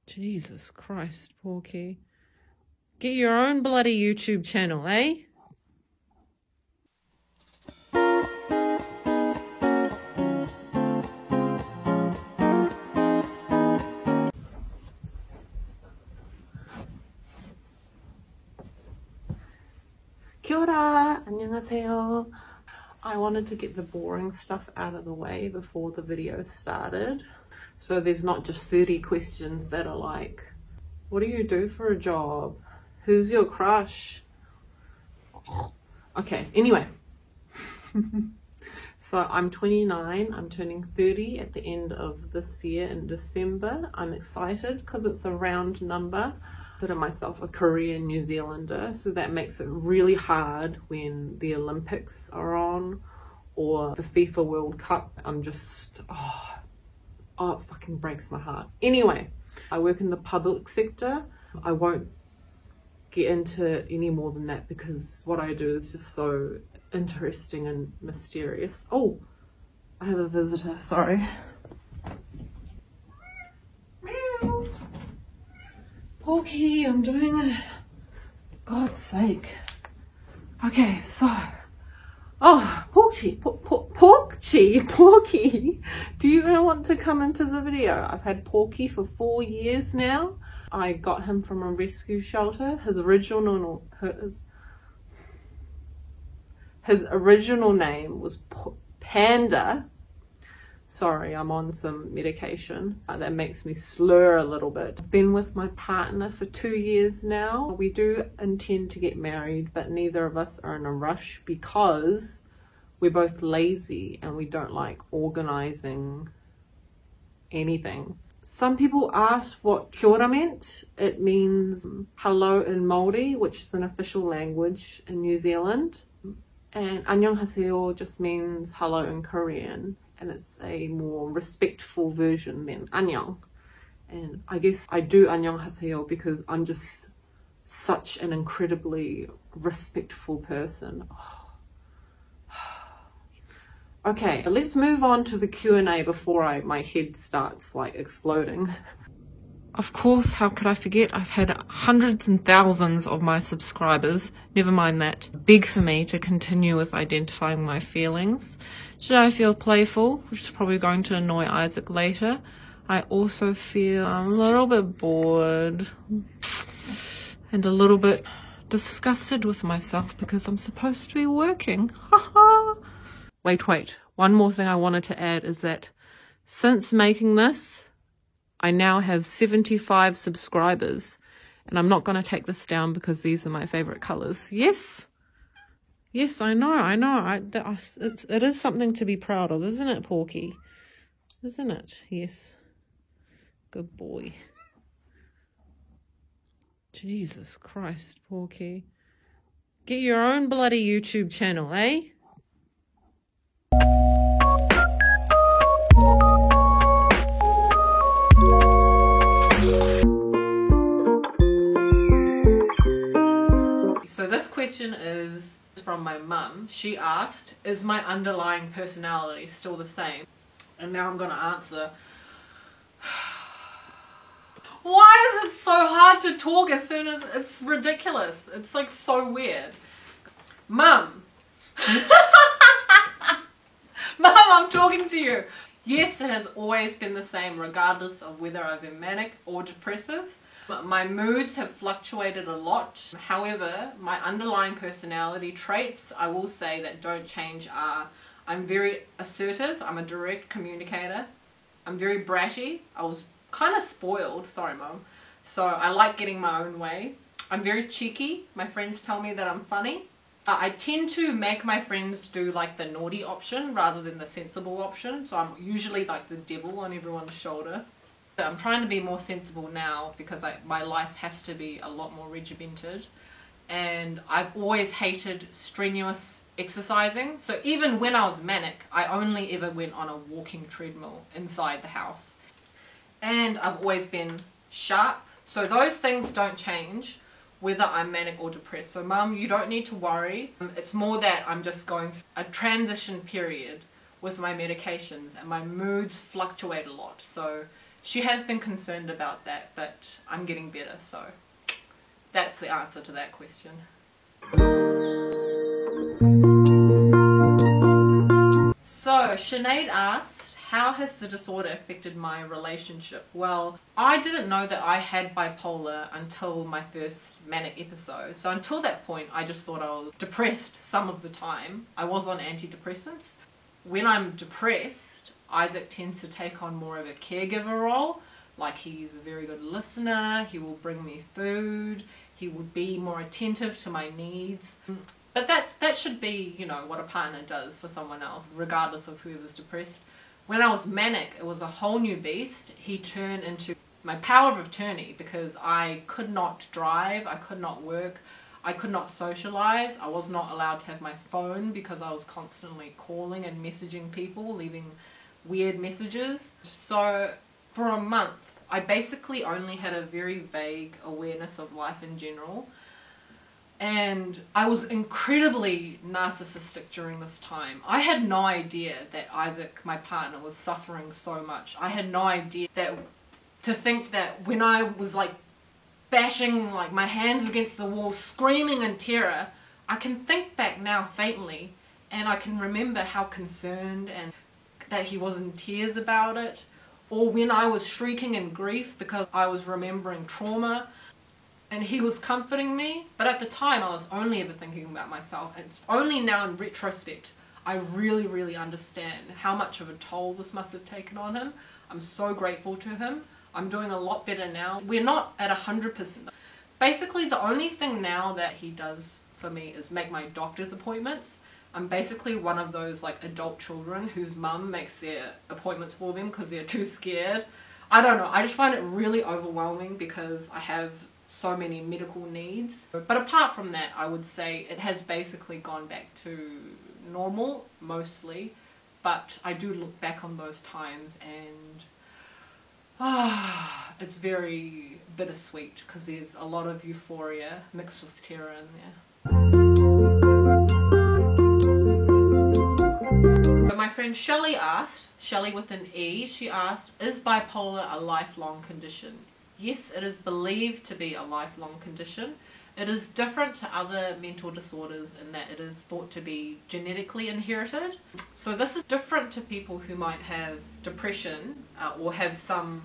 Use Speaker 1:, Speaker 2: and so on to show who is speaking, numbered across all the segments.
Speaker 1: Jesus Christ, Porky. Get your own bloody YouTube channel, eh? Kia ora, annyeonghaseyo. I wanted to get the boring stuff out of the way before the video started. So there's not just 30 questions that are like, what do you do for a job? Who's your crush? Okay, anyway. So I'm 29, I'm turning 30 at the end of this year in December. I'm excited because it's a round number. I consider myself a Korean New Zealander, so that makes it really hard when the Olympics are on or the FIFA World Cup. I'm just, oh, it fucking breaks my heart. Anyway, I work in the public sector. I won't get into any more than that because what I do is just so interesting and mysterious. Oh, I have a visitor, sorry. Meow. Porky, I'm doing it. God's sake. Okay, so, Porky, do you want to come into the video? I've had Porky for 4 years now. I got him from a rescue shelter. His original name was Panda. Sorry, I'm on some medication that makes me slur a little bit. I've been with my partner for 2 years now. We do intend to get married, but neither of us are in a rush because we're both lazy and we don't like organizing anything. Some people asked what kia ora meant. It means hello in Māori, which is an official language in New Zealand. And annyeonghaseyo just means hello in Korean, and it's a more respectful version than annyeong. And I guess I do annyeonghaseyo because I'm just such an incredibly respectful person. Okay, let's move on to the Q&A before my head starts like exploding. Of course, how could I forget? I've had hundreds and thousands of my subscribers, never mind that, beg for me to continue with identifying my feelings. Should I feel playful, which is probably going to annoy Isaac later. I also feel a little bit bored and a little bit disgusted with myself because I'm supposed to be working. Haha. Wait. One more thing I wanted to add is that since making this, I now have 75 subscribers, and I'm not going to take this down because these are my favorite colors. Yes, I know. It is something to be proud of, isn't it, Porky? Isn't it? Yes. Good boy. Jesus Christ, Porky. Get your own bloody YouTube channel, eh? So this question is from my mum. She asked, is my underlying personality still the same? And now I'm going to answer. Why is it so hard to talk as soon as it's ridiculous? It's like so weird. Mum. Mum, I'm talking to you. Yes, it has always been the same regardless of whether I've been manic or depressive. My moods have fluctuated a lot. However, my underlying personality traits, I will say, that don't change are I'm very assertive, I'm a direct communicator, I'm very bratty, I was kind of spoiled, sorry mum, so I like getting my own way. I'm very cheeky, my friends tell me that I'm funny. I tend to make my friends do like the naughty option rather than the sensible option, so I'm usually like the devil on everyone's shoulder. I'm trying to be more sensible now because my life has to be a lot more regimented, and I've always hated strenuous exercising. So even when I was manic, I only ever went on a walking treadmill inside the house. And I've always been sharp. So those things don't change whether I'm manic or depressed. So mum, you don't need to worry. It's more that I'm just going through a transition period with my medications and my moods fluctuate a lot. So She has been concerned about that, but I'm getting better, so that's the answer to that question. So, Sinead asked, how has the disorder affected my relationship? Well, I didn't know that I had bipolar until my first manic episode. So until that point, I just thought I was depressed some of the time. I was on antidepressants. When I'm depressed, Isaac tends to take on more of a caregiver role. Like, he's a very good listener, he will bring me food, he would be more attentive to my needs. But that should be, you know, what a partner does for someone else, regardless of whoever's depressed. When I was manic, it was a whole new beast. He turned into my power of attorney because I could not drive, I could not work, I could not socialize, I was not allowed to have my phone because I was constantly calling and messaging people, leaving weird messages. So for a month, I basically only had a very vague awareness of life in general. And I was incredibly narcissistic during this time. I had no idea that Isaac, my partner, was suffering so much. I had no idea to think that when I was like bashing like my hands against the wall, screaming in terror, I can think back now faintly and I can remember how concerned and that he was in tears about it. Or when I was shrieking in grief because I was remembering trauma. And he was comforting me, but at the time I was only ever thinking about myself. And it's only now in retrospect I really, really understand how much of a toll this must have taken on him. I'm so grateful to him. I'm doing a lot better now. We're not at 100%. Basically, the only thing now that he does for me is make my doctor's appointments. I'm basically one of those like adult children whose mum makes their appointments for them because they're too scared. I don't know. I just find it really overwhelming because I have so many medical needs. But apart from that, I would say it has basically gone back to normal, mostly. But I do look back on those times and it's very bittersweet because there's a lot of euphoria mixed with terror in there. So my friend Shelley asked, Shelley with an E, she asked, is bipolar a lifelong condition? Yes, it is believed to be a lifelong condition. It is different to other mental disorders in that it is thought to be genetically inherited. So this is different to people who might have depression or have some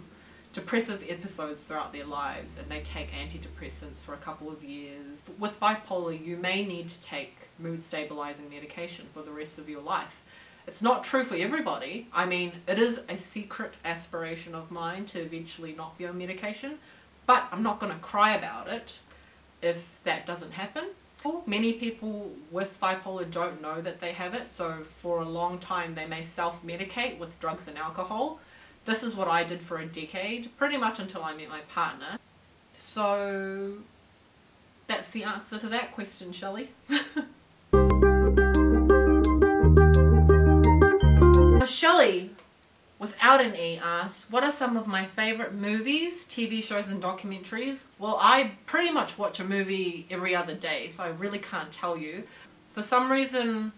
Speaker 1: depressive episodes throughout their lives and they take antidepressants for a couple of years. With bipolar, you may need to take mood stabilizing medication for the rest of your life. It's not true for everybody. I mean, it is a secret aspiration of mine to eventually not be on medication, but I'm not going to cry about it if that doesn't happen. Many people with bipolar don't know that they have it, so for a long time they may self-medicate with drugs and alcohol. This is what I did for a decade, pretty much until I met my partner. So that's the answer to that question, Shelley. Shelley, without an E, asked, what are some of my favourite movies, TV shows and documentaries? Well, I pretty much watch a movie every other day, so I really can't tell you. For some reason,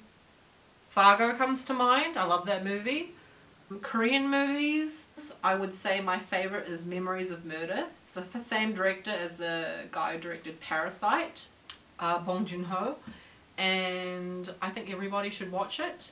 Speaker 1: Fargo comes to mind. I love that movie. Korean movies, I would say my favourite is Memories of Murder. It's the same director as the guy who directed Parasite, Bong Joon-ho, and I think everybody should watch it.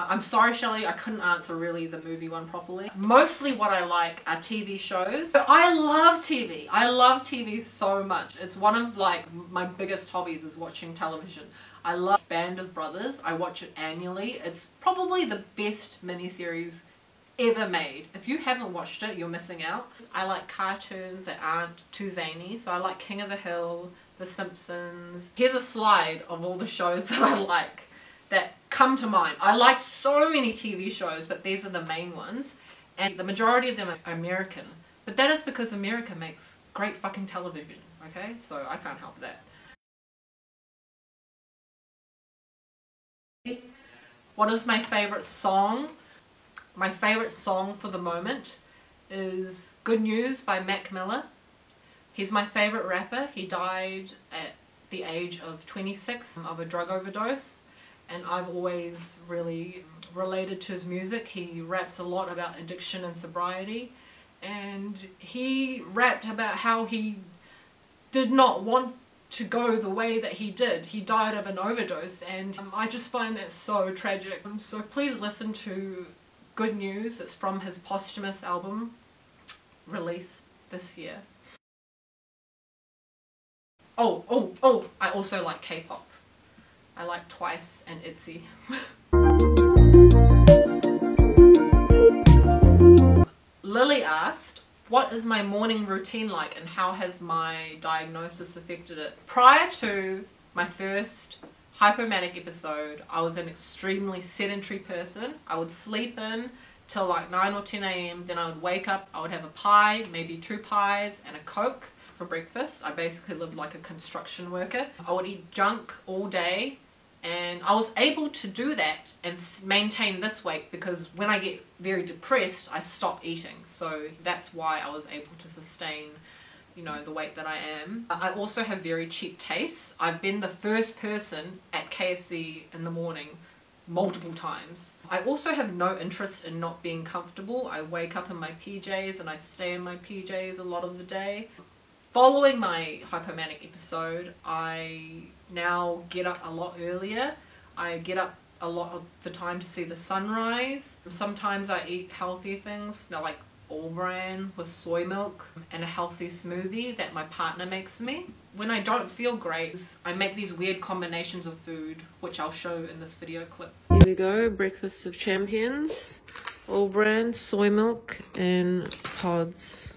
Speaker 1: I'm sorry, Shelley, I couldn't answer really the movie one properly. Mostly what I like are TV shows. So I love TV. I love TV so much. It's one of like my biggest hobbies is watching television. I love Band of Brothers. I watch it annually. It's probably the best miniseries ever made. If you haven't watched it, you're missing out. I like cartoons that aren't too zany. So I like King of the Hill, The Simpsons. Here's a slide of all the shows that I like that come to mind. I like so many TV shows, but these are the main ones. And the majority of them are American. But that is because America makes great fucking television, okay? So I can't help that. What is my favourite song? My favourite song for the moment is Good News by Mac Miller. He's my favourite rapper. He died at the age of 26 of a drug overdose. and I've always really related to his music. He raps a lot about addiction and sobriety, and he rapped about how he did not want to go the way that he did. He died of an overdose, and I just find that so tragic. So please listen to Good News. It's from his posthumous album released this year. Oh, I also like K-pop. I like Twice and ITZY. Lily asked, what is my morning routine like and how has my diagnosis affected it? Prior to my first hypomanic episode, I was an extremely sedentary person. I would sleep in till like 9 or 10 a.m. Then I would wake up, I would have a pie, maybe 2 pies and a Coke for breakfast. I basically lived like a construction worker. I would eat junk all day, and I was able to do that and maintain this weight because when I get very depressed, I stop eating. So that's why I was able to sustain, you know, the weight that I am. I also have very cheap tastes. I've been the first person at KFC in the morning multiple times. I also have no interest in not being comfortable. I wake up in my PJs and I stay in my PJs a lot of the day. Following my hypomanic episode, I now get up a lot earlier. I get up a lot of the time to see the sunrise. Sometimes I eat healthy things, like All Bran with soy milk and a healthy smoothie that my partner makes me. When I don't feel great, I make these weird combinations of food, which I'll show in this video clip. Here we go, breakfast of champions. All Bran, soy milk and pods.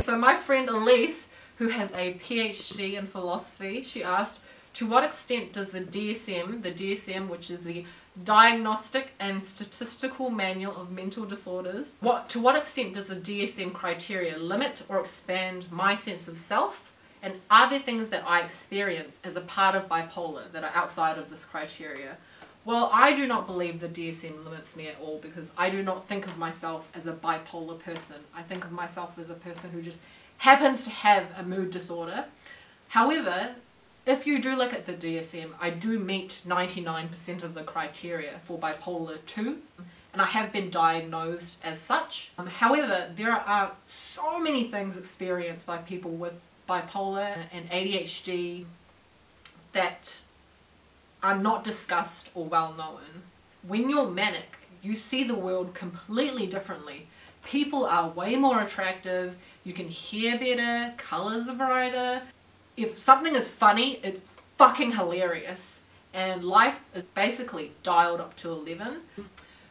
Speaker 1: So my friend Elise, who has a PhD in philosophy, she asked, to what extent does the DSM, which is the Diagnostic and Statistical Manual of Mental Disorders, to what extent does the DSM criteria limit or expand my sense of self? And are there things that I experience as a part of bipolar that are outside of this criteria? Well, I do not believe the DSM limits me at all because I do not think of myself as a bipolar person. I think of myself as a person who just happens to have a mood disorder. However, if you do look at the DSM, I do meet 99% of the criteria for bipolar 2, and I have been diagnosed as such. However, there are so many things experienced by people with bipolar and ADHD that are not discussed or well known. When you're manic, you see the world completely differently. People are way more attractive, you can hear better, colours are brighter. If something is funny, it's fucking hilarious, and life is basically dialed up to 11.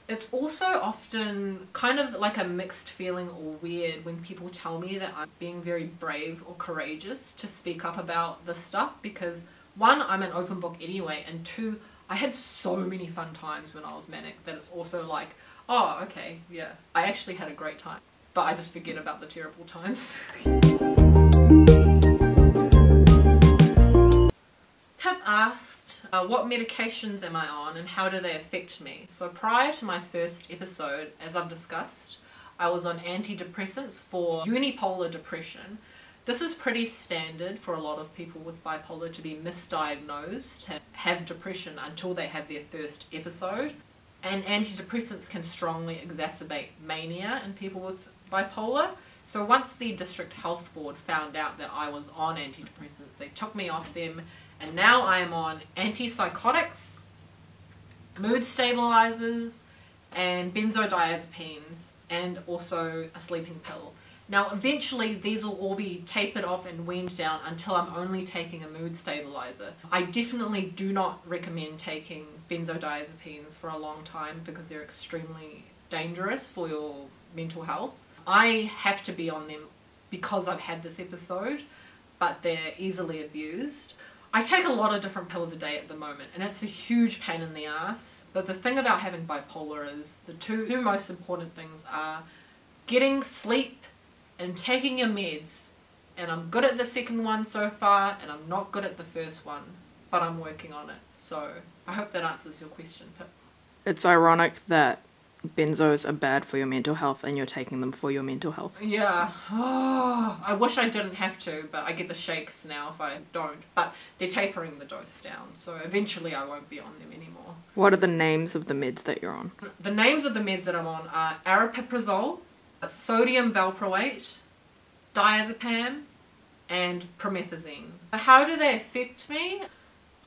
Speaker 1: It's also often kind of like a mixed feeling or weird when people tell me that I'm being very brave or courageous to speak up about this stuff because 1, I'm an open book anyway, and 2, I had so many fun times when I was manic that it's also like, oh, okay, yeah, I actually had a great time, but I just forget about the terrible times. Have asked, what medications am I on and how do they affect me? So prior to my first episode, as I've discussed, I was on antidepressants for unipolar depression. This is pretty standard for a lot of people with bipolar to be misdiagnosed, to have depression until they have their first episode. And antidepressants can strongly exacerbate mania in people with bipolar. So once the District Health Board found out that I was on antidepressants, they took me off them, and now I am on antipsychotics, mood stabilizers, and benzodiazepines, and also a sleeping pill. Now eventually these will all be tapered off and weaned down until I'm only taking a mood stabilizer. I definitely do not recommend taking benzodiazepines for a long time because they're extremely dangerous for your mental health. I have to be on them because I've had this episode, but they're easily abused. I take a lot of different pills a day at the moment, and it's a huge pain in the ass. But the thing about having bipolar is the two most important things are getting sleep and taking your meds. And I'm good at the second one so far, and I'm not good at the first one, but I'm working on it. So I hope that answers your question, Pip.
Speaker 2: It's ironic that benzos are bad for your mental health and you're taking them for your mental health.
Speaker 1: Yeah. Oh, I wish I didn't have to, but I get the shakes now if I don't. But they're tapering the dose down, so eventually I won't be on them anymore.
Speaker 2: What are the names of the meds that you're on?
Speaker 1: The names of the meds that I'm on are aripiprazole, sodium valproate, diazepam, and promethazine. How do they affect me?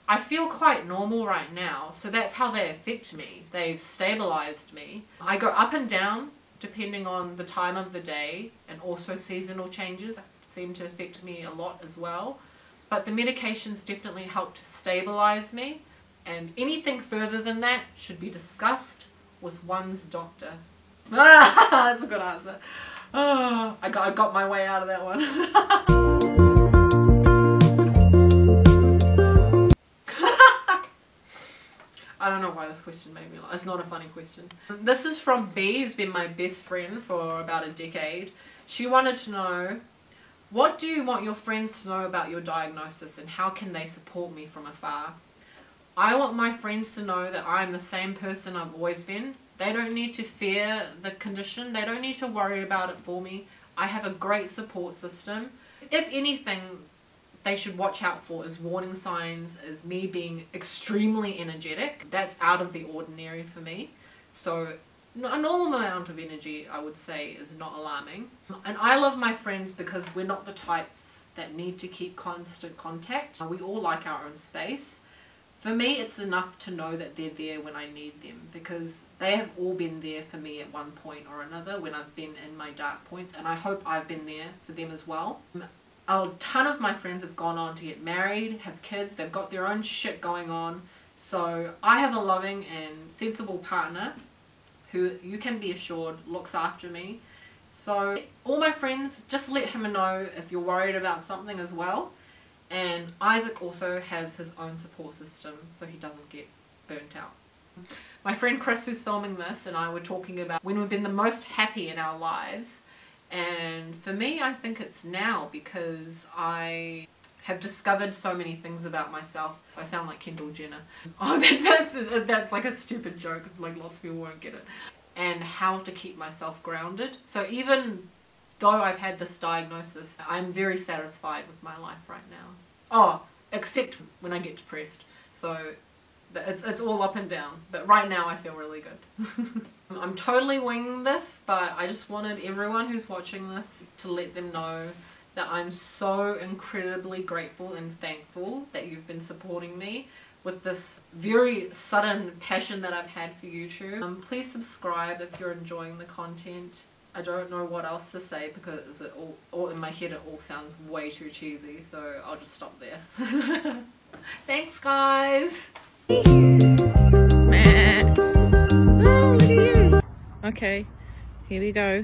Speaker 1: I feel quite normal right now, so that's how they affect me. They've stabilized me. I go up and down depending on the time of the day, and also seasonal changes seem to affect me a lot as well. But the medications definitely help to stabilize me, and anything further than that should be discussed with one's doctor. That's a good answer. Oh, I got my way out of that one. I don't know why this question made me laugh. It's not a funny question. This is from B, who's been my best friend for about a decade. She wanted to know, what do you want your friends to know about your diagnosis and how can they support me from afar? I want my friends to know that I'm the same person I've always been. They don't need to fear the condition. They don't need to worry about it for me. I have a great support system. If anything, they should watch out for is warning signs, is me being extremely energetic. That's out of the ordinary for me. So a normal amount of energy, I would say, is not alarming. And I love my friends because we're not the types that need to keep constant contact. We all like our own space. For me, it's enough to know that they're there when I need them, because they have all been there for me at one point or another when I've been in my dark points, and I hope I've been there for them as well. A ton of my friends have gone on to get married, have kids, they've got their own shit going on. So I have a loving and sensible partner who, you can be assured, looks after me. So all my friends, just let him know if you're worried about something as well. And Isaac also has his own support system, so he doesn't get burnt out. My friend Chris, who's filming this, and I were talking about when we've been the most happy in our lives. And for me, I think it's now, because I have discovered so many things about myself. I sound like Kendall Jenner. Oh, that's like a stupid joke, like lots of people won't get it. And how to keep myself grounded. So even though I've had this diagnosis, I'm very satisfied with my life right now. Oh, except when I get depressed. So it's all up and down. But right now I feel really good. I'm totally winging this, but I just wanted everyone who's watching this to let them know that I'm so incredibly grateful and thankful that you've been supporting me with this very sudden passion that I've had for YouTube. Please subscribe if you're enjoying the content. I don't know what else to say because it all in my head it all sounds way too cheesy, so I'll just stop there. Thanks guys!
Speaker 2: Oh, look at you. Okay, here we go.